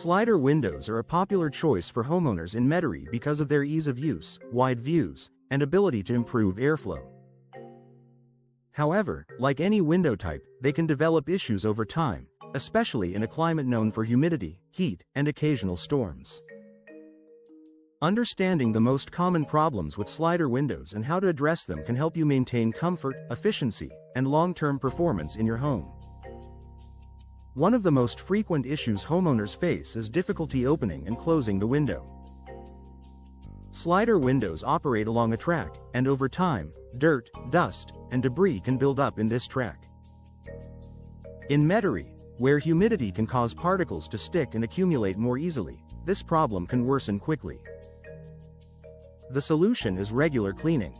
Slider windows are a popular choice for homeowners in Metairie because of their ease of use, wide views, and ability to improve airflow. However, like any window type, they can develop issues over time, especially in a climate known for humidity, heat, and occasional storms. Understanding the most common problems with slider windows and how to address them can help you maintain comfort, efficiency, and long-term performance in your home. One of the most frequent issues homeowners face is difficulty opening and closing the window. Slider windows operate along a track, and over time, dirt, dust, and debris can build up in this track. In Metairie, where humidity can cause particles to stick and accumulate more easily, this problem can worsen quickly. The solution is regular cleaning.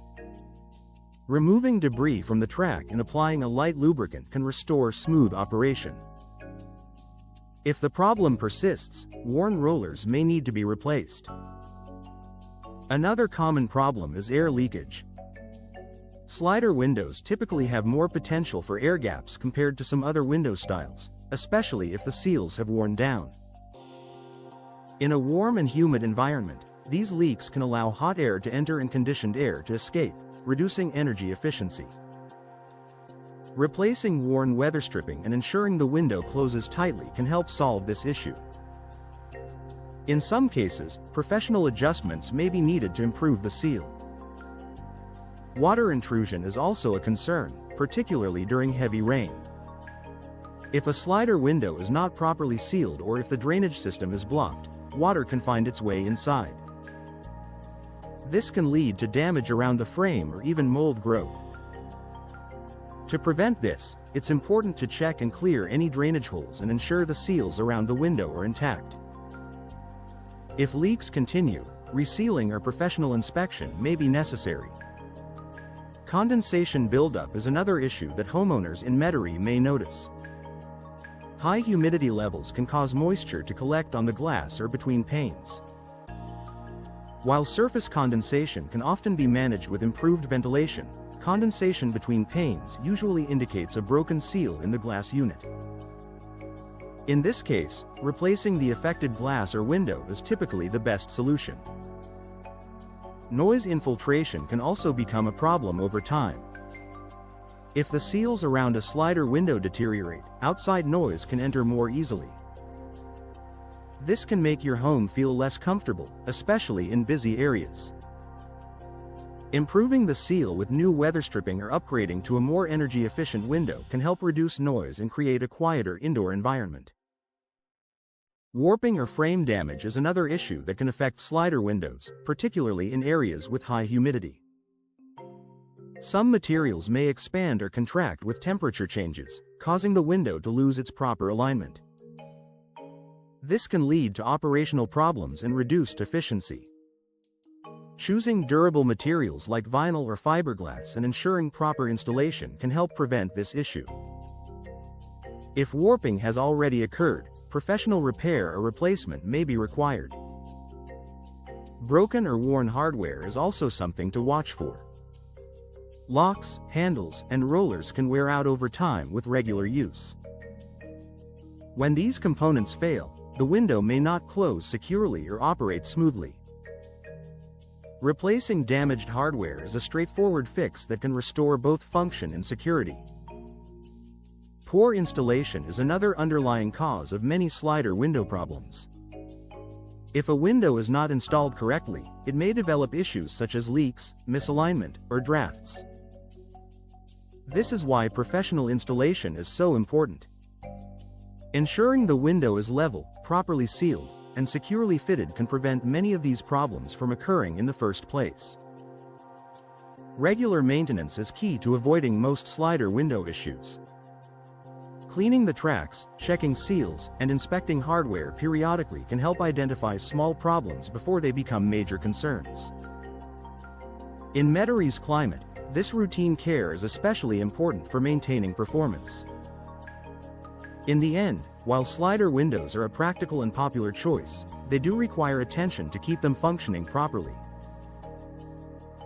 Removing debris from the track and applying a light lubricant can restore smooth operation. If the problem persists, worn rollers may need to be replaced. Another common problem is air leakage. Slider windows typically have more potential for air gaps compared to some other window styles, especially if the seals have worn down. In a warm and humid environment, these leaks can allow hot air to enter and conditioned air to escape, reducing energy efficiency. Replacing worn weather stripping and ensuring the window closes tightly can help solve this issue. In some cases, professional adjustments may be needed to improve the seal. Water intrusion is also a concern, particularly during heavy rain. If a slider window is not properly sealed or if the drainage system is blocked, water can find its way inside. This can lead to damage around the frame or even mold growth. To prevent this, it's important to check and clear any drainage holes and ensure the seals around the window are intact. If leaks continue, resealing or professional inspection may be necessary. Condensation buildup is another issue that homeowners in Metairie may notice. High humidity levels can cause moisture to collect on the glass or between panes. While surface condensation can often be managed with improved ventilation, condensation between panes usually indicates a broken seal in the glass unit. In this case, replacing the affected glass or window is typically the best solution. Noise infiltration can also become a problem over time. If the seals around a slider window deteriorate, outside noise can enter more easily. This can make your home feel less comfortable, especially in busy areas. Improving the seal with new weather stripping or upgrading to a more energy-efficient window can help reduce noise and create a quieter indoor environment. Warping or frame damage is another issue that can affect slider windows, particularly in areas with high humidity. Some materials may expand or contract with temperature changes, causing the window to lose its proper alignment. This can lead to operational problems and reduced efficiency. Choosing durable materials like vinyl or fiberglass and ensuring proper installation can help prevent this issue. If warping has already occurred, professional repair or replacement may be required. Broken or worn hardware is also something to watch for. Locks, handles, and rollers can wear out over time with regular use. When these components fail, the window may not close securely or operate smoothly. Replacing damaged hardware is a straightforward fix that can restore both function and security. Poor installation is another underlying cause of many slider window problems. If a window is not installed correctly, it may develop issues such as leaks, misalignment, or drafts. This is why professional installation is so important. Ensuring the window is level, properly sealed, and securely fitted can prevent many of these problems from occurring in the first place. Regular maintenance is key to avoiding most slider window issues. Cleaning the tracks, checking seals, and inspecting hardware periodically can help identify small problems before they become major concerns. In Metairie's climate, this routine care is especially important for maintaining performance. In the end, while slider windows are a practical and popular choice, they do require attention to keep them functioning properly.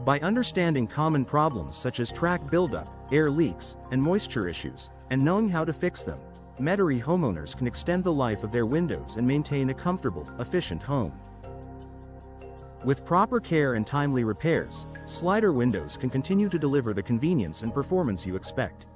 By understanding common problems such as track buildup, air leaks, and moisture issues, and knowing how to fix them, Metairie homeowners can extend the life of their windows and maintain a comfortable, efficient home. With proper care and timely repairs, Slider Windows can continue to deliver the convenience and performance you expect.